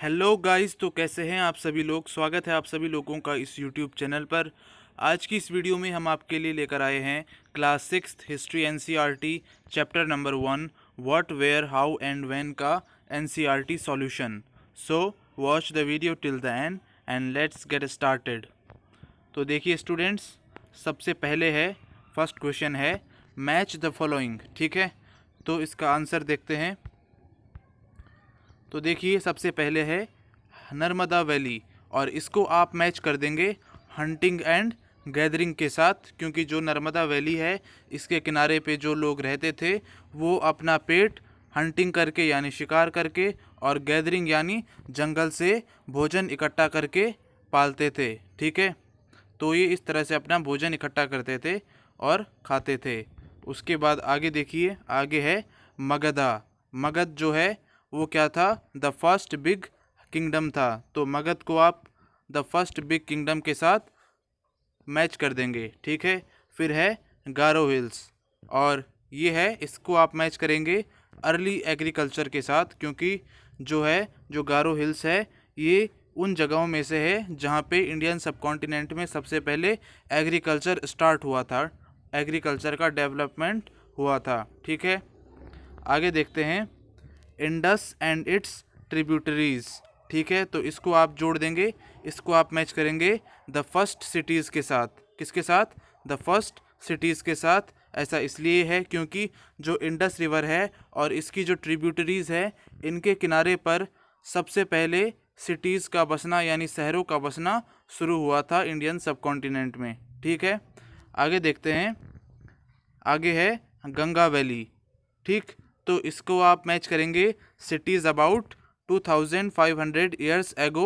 Hello guys, तो कैसे हैं आप सभी लोग। स्वागत है आप सभी लोगों का इस यूट्यूब चैनल पर। आज की इस वीडियो में हम आपके लिए लेकर आए हैं class sixth history NCERT chapter number 1 what where how and when का NCERT solution. So watch the video till the end let's get started. तो देखिए स्टूडेंट्स, सबसे पहले है फर्स्ट क्वेश्चन है मैच द फॉलोइंग। ठीक है, तो इसका आंसर देखते हैं। तो देखिए सबसे पहले है नर्मदा वैली, और इसको आप मैच कर देंगे हंटिंग एंड गैदरिंग के साथ, क्योंकि जो नर्मदा वैली है इसके किनारे पे जो लोग रहते थे वो अपना पेट हंटिंग करके यानी शिकार करके और गैदरिंग यानी जंगल से भोजन इकट्ठा करके पालते थे। ठीक है, तो ये इस तरह से अपना भोजन इकट्ठा करते थे और खाते थे। उसके बाद आगे देखिए, आगे है मगधा। मगध जो है वो क्या था, द फर्स्ट बिग किंगडम था। तो मगध को आप द फर्स्ट बिग किंगडम के साथ मैच कर देंगे। ठीक है, फिर है गारो हिल्स, और ये है इसको आप मैच करेंगे अर्ली एग्रीकल्चर के साथ, क्योंकि जो गारो हिल्स है ये उन जगहों में से है जहाँ पे इंडियन सब कॉन्टिनेंट में सबसे पहले एग्रीकल्चर स्टार्ट हुआ था, एग्रीकल्चर का डेवलपमेंट हुआ था। ठीक है, आगे देखते हैं इंडस एंड इट्स ट्रिब्यूटरीज। ठीक है, तो इसको आप जोड़ देंगे, इसको आप मैच करेंगे द फर्स्ट सिटीज़ के साथ। किसके साथ? द फर्स्ट सिटीज़ के साथ। ऐसा इसलिए है क्योंकि जो इंडस रिवर है और इसकी जो ट्रिब्यूटरीज़ है इनके किनारे पर सबसे पहले सिटीज़ का बसना यानी शहरों का बसना शुरू हुआ था इंडियन सब कॉन्टिनेंट में। ठीक है, आगे देखते हैं, आगे है गंगा वैली। ठीक, तो इसको आप मैच करेंगे सिटीज़ अबाउट 2500 ईयर्स एगो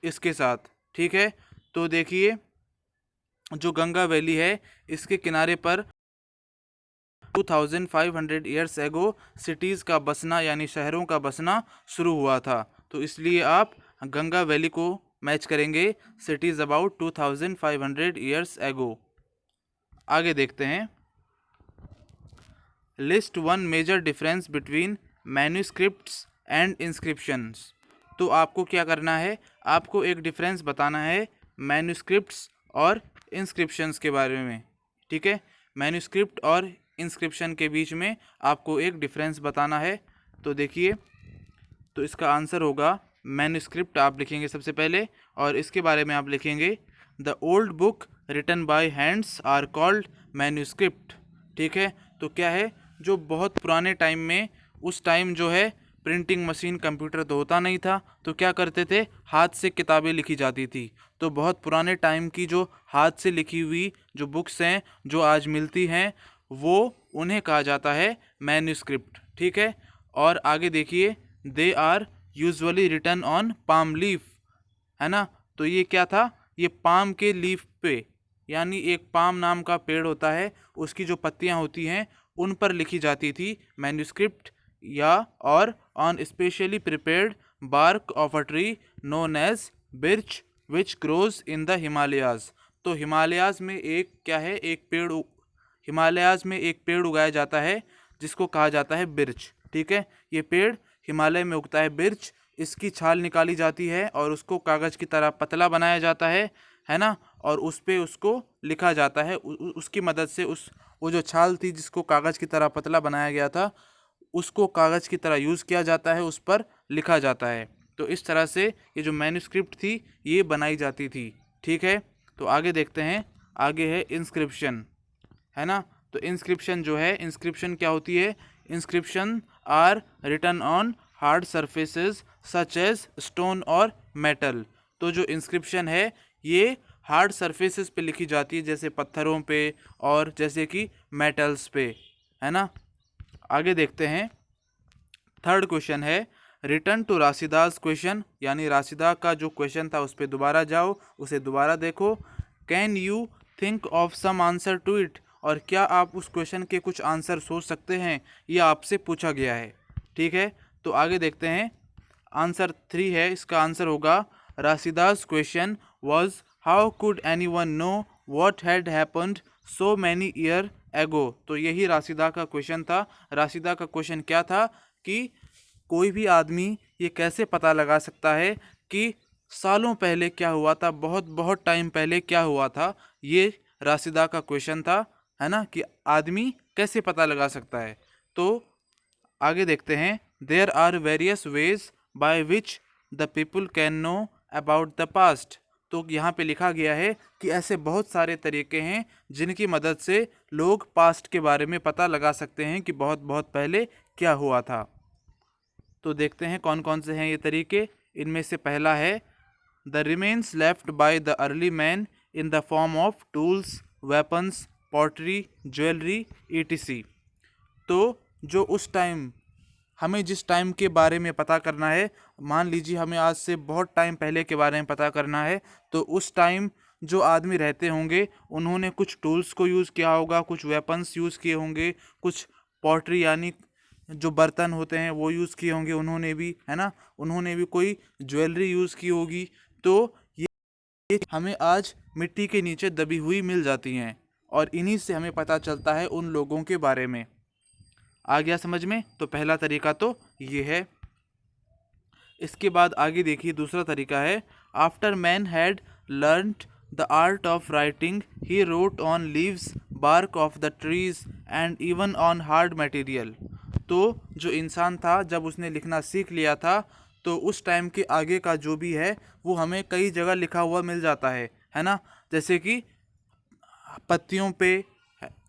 इसके साथ। ठीक है, तो देखिए जो गंगा वैली है इसके किनारे पर 2500 ईयर्स एगो सिटीज़ का बसना यानी शहरों का बसना शुरू हुआ था। तो इसलिए आप गंगा वैली को मैच करेंगे सिटीज़ अबाउट 2500 ईयर्स एगो। आगे देखते हैं, list one major difference between manuscripts and inscriptions. तो आपको क्या करना है, आपको एक डिफरेंस बताना है मैन्यूस्क्रिप्ट्स और इंस्क्रिप्शंस के बारे में। ठीक है, मैन्यूस्क्रिप्ट और इंस्क्रिप्शन के बीच में आपको एक डिफरेंस बताना है। तो देखिए, तो इसका आंसर होगा मैन्यूस्क्रिप्ट आप लिखेंगे सबसे पहले, और इसके बारे में आप लिखेंगे the old book written by hands are called manuscript. ठीक है, तो क्या है, जो बहुत पुराने टाइम में, उस टाइम जो है प्रिंटिंग मशीन कंप्यूटर तो होता नहीं था, तो क्या करते थे, हाथ से किताबें लिखी जाती थी। तो बहुत पुराने टाइम की जो हाथ से लिखी हुई जो बुक्स हैं जो आज मिलती हैं वो उन्हें कहा जाता है मैन्यूस्क्रिप्ट। ठीक है, और आगे देखिए, they are usually written on palm leaf, है ना। तो ये क्या था, ये पाम के लीफ पे, यानी एक पाम नाम का पेड़ होता है उसकी जो पत्तियां होती हैं उन पर लिखी जाती थी मैन्यूस्क्रिप्ट, या और on specially prepared bark of a tree known as birch which grows in the Himalayas. तो हिमालयाज में एक क्या है, एक पेड़ हिमालयाज में एक पेड़ उगाया जाता है जिसको कहा जाता है बिर्च। ठीक है, ये पेड़ हिमालय में उगता है बिर्च, इसकी छाल निकाली जाती है और उसको कागज़ की तरह पतला बनाया जाता है ना, और उस पे उसको लिखा जाता है। उसकी मदद से वो जो छाल थी जिसको कागज़ की तरह पतला बनाया गया था उसको कागज़ की तरह यूज़ किया जाता है, उस पर लिखा जाता है। तो इस तरह से ये जो मैन्यूस्क्रिप्ट थी ये बनाई जाती थी। ठीक है, तो आगे देखते हैं, आगे है इंस्क्रिप्शन, है ना। तो इंस्क्रिप्शन जो है, इंस्क्रिप्शन क्या होती है, inscription are written on hard surfaces such as stone और मेटल। तो जो इंस्क्रिप्शन है ये हार्ड सरफेसेस पे लिखी जाती है, जैसे पत्थरों पे और जैसे कि मेटल्स पे, है ना। आगे देखते हैं, थर्ड क्वेश्चन है रिटर्न टू राशिदास क्वेश्चन, यानी राशिदा का जो क्वेश्चन था उस पर दोबारा जाओ, उसे दोबारा देखो। Can you think of some answer to it, और क्या आप उस क्वेश्चन के कुछ आंसर सोच सकते हैं, ये आपसे पूछा गया है। ठीक है, तो आगे देखते हैं, आंसर 3 है, इसका आंसर होगा Rasheeda's question was how could anyone know what had happened so many year ago. तो यही राशिदा का क्वेश्चन था। राशिदा का क्वेश्चन क्या था कि कोई भी आदमी ये कैसे पता लगा सकता है कि सालों पहले क्या हुआ था, बहुत बहुत टाइम पहले क्या हुआ था। ये राशिदा का क्वेश्चन था, है ना, कि आदमी कैसे पता लगा सकता है। तो आगे देखते हैं। There are various ways by which the people can know about the past. तो यहाँ पे लिखा गया है कि ऐसे बहुत सारे तरीके हैं जिनकी मदद से लोग पास्ट के बारे में पता लगा सकते हैं कि बहुत बहुत पहले क्या हुआ था। तो देखते हैं कौन कौन से हैं ये तरीके। इनमें से पहला है the remains left by the early man in the form of tools, weapons, pottery, jewellery, etc. तो जो उस टाइम, हमें जिस टाइम के बारे में पता करना है, मान लीजिए हमें आज से बहुत टाइम पहले के बारे में पता करना है, तो उस टाइम जो आदमी रहते होंगे उन्होंने कुछ टूल्स को यूज़ किया होगा, कुछ वेपन्स यूज़ किए होंगे, कुछ पॉटरी यानी जो बर्तन होते हैं वो यूज़ किए होंगे उन्होंने भी, है ना, उन्होंने भी कोई ज्वेलरी यूज़ की होगी। तो ये हमें आज मिट्टी के नीचे दबी हुई मिल जाती हैं और इन्हीं से हमें पता चलता है उन लोगों के बारे में। आ गया समझ में? तो पहला तरीका तो ये है। इसके बाद आगे देखिए, दूसरा तरीका है after man had learned the art of writing he wrote on leaves, bark of the trees and even on hard material. तो जो इंसान था जब उसने लिखना सीख लिया था, तो उस टाइम के आगे का जो भी है वो हमें कई जगह लिखा हुआ मिल जाता है ना, जैसे कि पत्तियों पे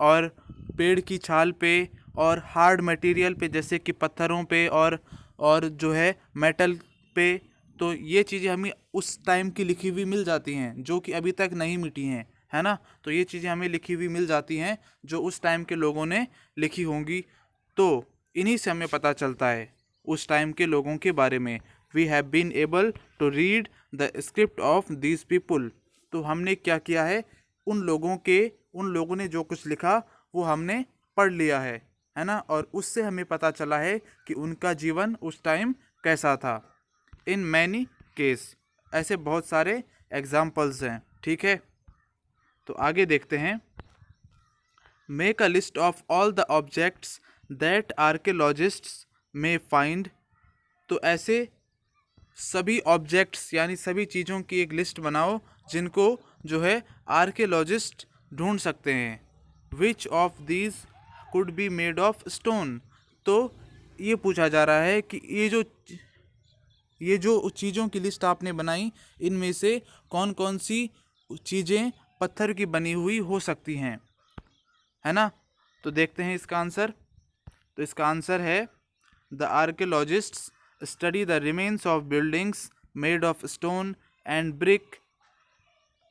और पेड़ की छाल पे और हार्ड मटेरियल पे जैसे कि पत्थरों पे और जो है मेटल पे। तो ये चीज़ें हमें उस टाइम की लिखी हुई मिल जाती हैं जो कि अभी तक नहीं मिटी हैं, है ना। तो ये चीज़ें हमें लिखी हुई मिल जाती हैं जो उस टाइम के लोगों ने लिखी होंगी। तो इन्हीं से हमें पता चलता है उस टाइम के लोगों के बारे में। We have been able to read the script of these people. तो हमने क्या किया है, उन लोगों ने जो कुछ लिखा वो हमने पढ़ लिया है ना, और उससे हमें पता चला है कि उनका जीवन उस टाइम कैसा था। इन मैनी केस, ऐसे बहुत सारे एग्जाम्पल्स हैं, ठीक है। तो आगे देखते हैं। Make a list of all the objects that archaeologists में फाइंड। तो ऐसे सभी ऑब्जेक्ट्स यानी सभी चीज़ों की एक लिस्ट बनाओ जिनको जो है आर्कियोलॉजिस्ट ढूंढ सकते हैं। Which of these could be made of stone. तो ये पूछा जा रहा है कि ये जो चीज़ों की लिस्ट आपने बनाई, इनमें से कौन कौन सी चीज़ें पत्थर की बनी हुई हो सकती हैं, है ना। तो देखते हैं इसका आंसर। तो इसका आंसर है the archaeologists study the remains of buildings made of stone and brick.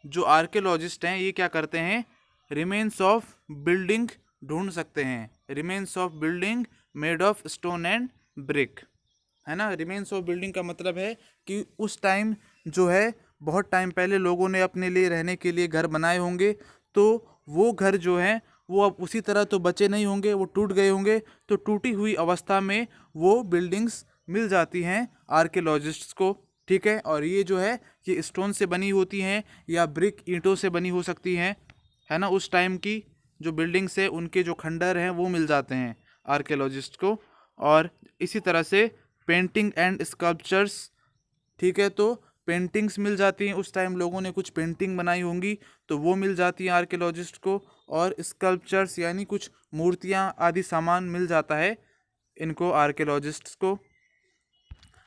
जो आर्कियोलॉजिस्ट हैं ये क्या करते हैं, रिमेन्स ऑफ बिल्डिंग ढूंढ सकते हैं। Remains of building made of stone and brick, है ना। रिमेन्स ऑफ बिल्डिंग का मतलब है कि उस टाइम जो है बहुत टाइम पहले लोगों ने अपने लिए रहने के लिए घर बनाए होंगे, तो वो घर जो हैं वो अब उसी तरह तो बचे नहीं होंगे, वो टूट गए होंगे। तो टूटी हुई अवस्था में वो बिल्डिंग्स मिल जाती हैं आर्कियोलॉजिस्ट्स को, ठीक है। और ये जो है ये स्टोन से बनी होती हैं या ब्रिक ईंटों से बनी हो सकती हैं, है ना। उस टाइम की जो बिल्डिंग्स है उनके जो खंडर हैं वो मिल जाते हैं आर्कियोलॉजिस्ट को। और इसी तरह से पेंटिंग एंड स्कल्पचर्स, ठीक है। तो पेंटिंग्स मिल जाती हैं, उस टाइम लोगों ने कुछ पेंटिंग बनाई होंगी तो वो मिल जाती हैं आर्कियोलॉजिस्ट को। और स्कल्पचर्स यानी कुछ मूर्तियाँ आदि सामान मिल जाता है इनको आर्कियोलॉजिस्ट्स को।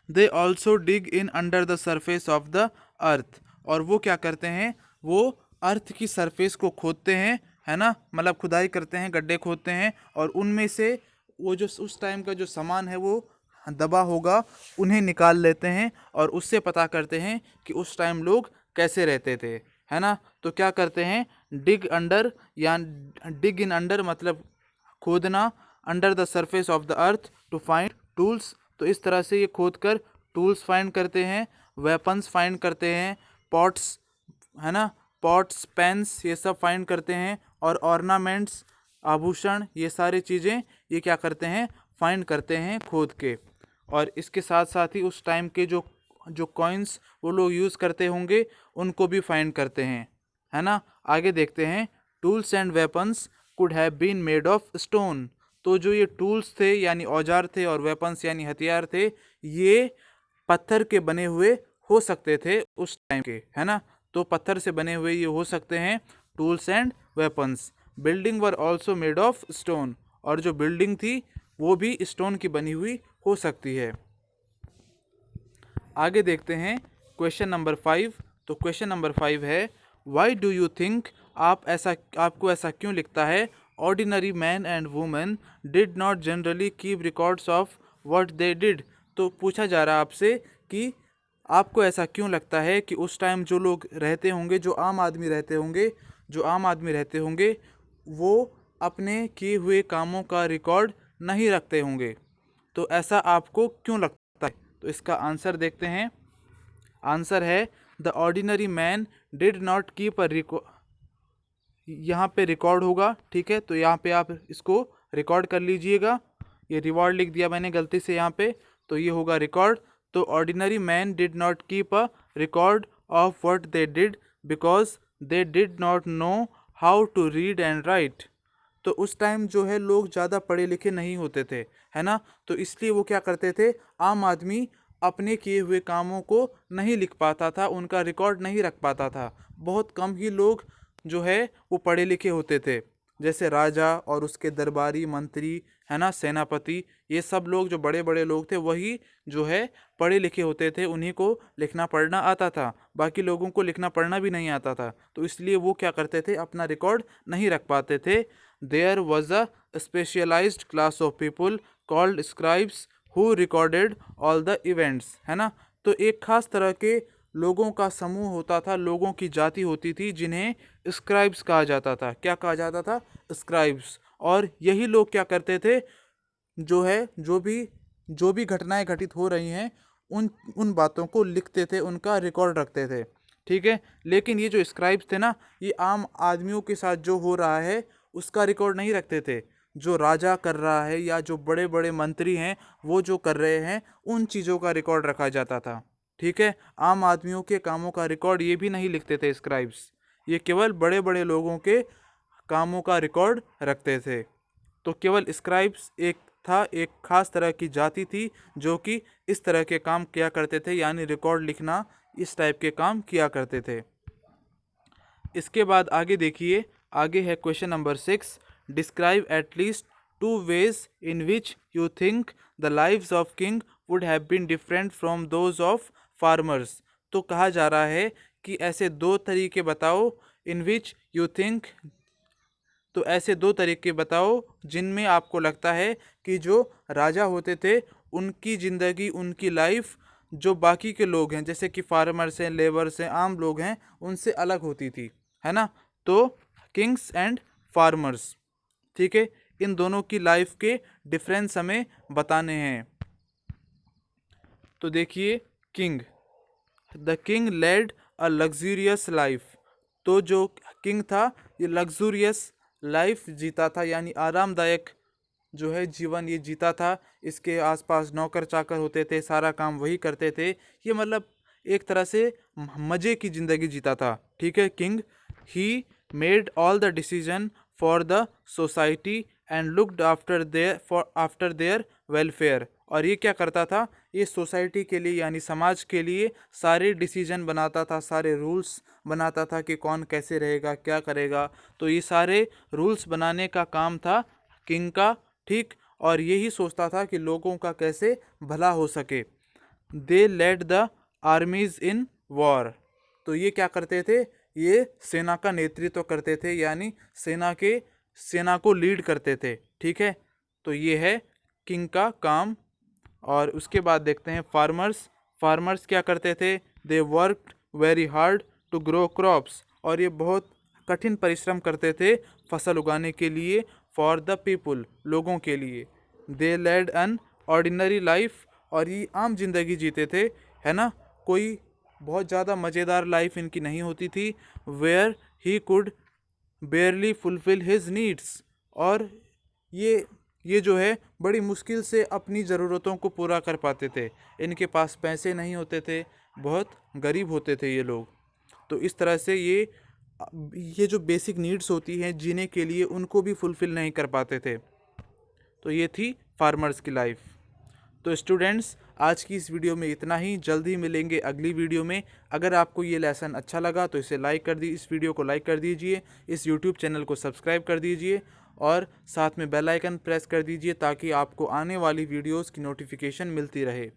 They also dig in under the surface of the अर्थ। और वो क्या करते हैं, वो अर्थ की सरफेस को खोदते हैं, है ना, मतलब खुदाई करते हैं, गड्ढे खोदते हैं, और उनमें से वो जो उस टाइम का जो सामान है वो दबा होगा उन्हें निकाल लेते हैं और उससे पता करते हैं कि उस टाइम लोग कैसे रहते थे, है ना। तो क्या करते हैं, डिग अंडर या डिग इन अंडर मतलब खोदना, under the surface of the earth to find tools. तो इस तरह से ये खोद कर टूल्स फाइंड करते हैं, वेपन्स फाइंड करते हैं, पॉट्स, है ना, पॉट्स, पेन्स, ये सब फाइंड करते हैं, और ऑर्नामेंट्स, आभूषण, ये सारी चीज़ें ये क्या करते हैं, फाइंड करते हैं खोद के। और इसके साथ साथ ही उस टाइम के जो जो कॉइन्स वो लोग यूज़ करते होंगे उनको भी फाइंड करते हैं, है ना। आगे देखते हैं। Tools and weapons could have been made of stone. तो जो ये टूल्स थे यानी औजार थे और वेपन्स यानी हथियार थे, ये पत्थर के बने हुए हो सकते थे उस टाइम के, है ना। तो पत्थर से बने हुए ये हो सकते हैं tools and weapons. Building were also made of stone, और जो बिल्डिंग थी वो भी स्टोन की बनी हुई हो सकती है। आगे देखते हैं क्वेश्चन नंबर 5। तो क्वेश्चन नंबर 5 है, वाई डू यू थिंक, आपको ऐसा क्यों लिखता है, ordinary man and women did not generally keep records of what they did. तो पूछा जा रहा है आपसे कि आपको ऐसा क्यों लगता है कि उस टाइम जो लोग रहते होंगे, जो आम आदमी रहते होंगे, वो अपने किए हुए कामों का रिकॉर्ड नहीं रखते होंगे। तो ऐसा आपको क्यों लगता है? तो इसका आंसर देखते हैं। आंसर है, the ordinary man did not keep अ यहाँ पे रिकॉर्ड होगा, ठीक है। तो यहाँ पे आप इसको रिकॉर्ड कर लीजिएगा। ये रिवॉर्ड लिख दिया मैंने गलती से यहाँ पे, तो ये होगा रिकॉर्ड। तो ordinary man did not keep a record of what they did because they did not know how to read and write. तो उस टाइम जो है लोग ज़्यादा पढ़े लिखे नहीं होते थे, है ना। तो इसलिए वो क्या करते थे, आम आदमी अपने किए हुए कामों को नहीं लिख पाता था, उनका रिकॉर्ड नहीं रख पाता था। बहुत कम ही लोग जो है वो पढ़े लिखे होते थे, जैसे राजा और उसके दरबारी मंत्री, है ना, सेनापति, ये सब लोग जो बड़े बड़े लोग थे वही जो है पढ़े लिखे होते थे, उन्हीं को लिखना पढ़ना आता था। बाकी लोगों को लिखना पढ़ना भी नहीं आता था, तो इसलिए वो क्या करते थे, अपना रिकॉर्ड नहीं रख पाते थे। There was a specialized class of people called scribes who recorded all the events, है ना। तो एक खास तरह के लोगों का समूह होता था, लोगों की जाति होती थी, जिन्हें स्क्राइब्स कहा जाता था। क्या कहा जाता था? स्क्राइब्स। और यही लोग क्या करते थे, जो है जो भी घटनाएं घटित हो रही हैं उन उन बातों को लिखते थे, उनका रिकॉर्ड रखते थे, ठीक है। लेकिन ये जो स्क्राइब्स थे ना, ये आम आदमियों के साथ जो हो रहा है उसका रिकॉर्ड नहीं रखते थे। जो राजा कर रहा है या जो बड़े बड़े मंत्री हैं वो जो कर रहे हैं, उन चीज़ों का रिकॉर्ड रखा जाता था, ठीक है। आम आदमियों के कामों का रिकॉर्ड ये भी नहीं लिखते थे स्क्राइब्स, ये केवल बड़े बड़े लोगों के कामों का रिकॉर्ड रखते थे। तो केवल स्क्राइब्स एक खास तरह की जाति थी जो कि इस तरह के काम किया करते थे, यानी रिकॉर्ड लिखना, इस टाइप के काम किया करते थे। इसके बाद आगे देखिए, आगे है question number 6। Describe at least 2 ways in which you think the lives of king would have been different from those of farmers. तो कहा जा रहा है कि ऐसे 2 तरीके बताओ इन विच यू थिंक, तो ऐसे 2 तरीके बताओ जिनमें आपको लगता है कि जो राजा होते थे उनकी ज़िंदगी, उनकी लाइफ जो बाकी के लोग हैं, जैसे कि फार्मर्स हैं, लेबर्स हैं, आम लोग हैं, उनसे अलग होती थी, है ना। तो किंग्स एंड फार्मर्स, ठीक है, इन दोनों की लाइफ के डिफरेंस हमें बताने हैं। तो देखिए, king, the king led a luxurious life. तो जो किंग था ये लग्जूरियस लाइफ जीता था, यानी आरामदायक जो है जीवन ये जीता था। इसके आसपास नौकर चाकर होते थे, सारा काम वही करते थे, ये मतलब एक तरह से मज़े की ज़िंदगी जीता था, ठीक है। King, he made all the decision for the society and looked after their welfare. और ये क्या करता था, ये सोसाइटी के लिए यानी समाज के लिए सारे डिसीजन बनाता था, सारे रूल्स बनाता था कि कौन कैसे रहेगा, क्या करेगा। तो ये सारे रूल्स बनाने का काम था किंग का, ठीक। और यही सोचता था कि लोगों का कैसे भला हो सके। They led the armies in war. तो ये क्या करते थे, ये सेना का नेतृत्व करते थे, यानी सेना को लीड करते थे, ठीक है। तो ये है किंग का काम। और उसके बाद देखते हैं फार्मर्स। फार्मर्स क्या करते थे, they worked very hard to grow crops. और ये बहुत कठिन परिश्रम करते थे फसल उगाने के लिए, फॉर द पीपुल, लोगों के लिए। दे लेड एन ऑर्डिनरी लाइफ। और ये आम जिंदगी जीते थे, है ना, कोई बहुत ज़्यादा मज़ेदार लाइफ इनकी नहीं होती थी। Where he could barely fulfil his needs. और ये जो है बड़ी मुश्किल से अपनी ज़रूरतों को पूरा कर पाते थे, इनके पास पैसे नहीं होते थे, बहुत गरीब होते थे ये लोग। तो इस तरह से ये जो बेसिक नीड्स होती हैं जीने के लिए, उनको भी फुलफ़िल नहीं कर पाते थे। तो ये थी फार्मर्स की लाइफ। तो स्टूडेंट्स, आज की इस वीडियो में इतना ही। जल्दी मिलेंगे अगली वीडियो में। अगर आपको ये लेसन अच्छा लगा तो इसे लाइक कर इस वीडियो को लाइक कर दीजिए, इस यूट्यूब चैनल को सब्सक्राइब कर दीजिए और साथ में बेल आइकन प्रेस कर दीजिए ताकि आपको आने वाली वीडियोस की नोटिफिकेशन मिलती रहे।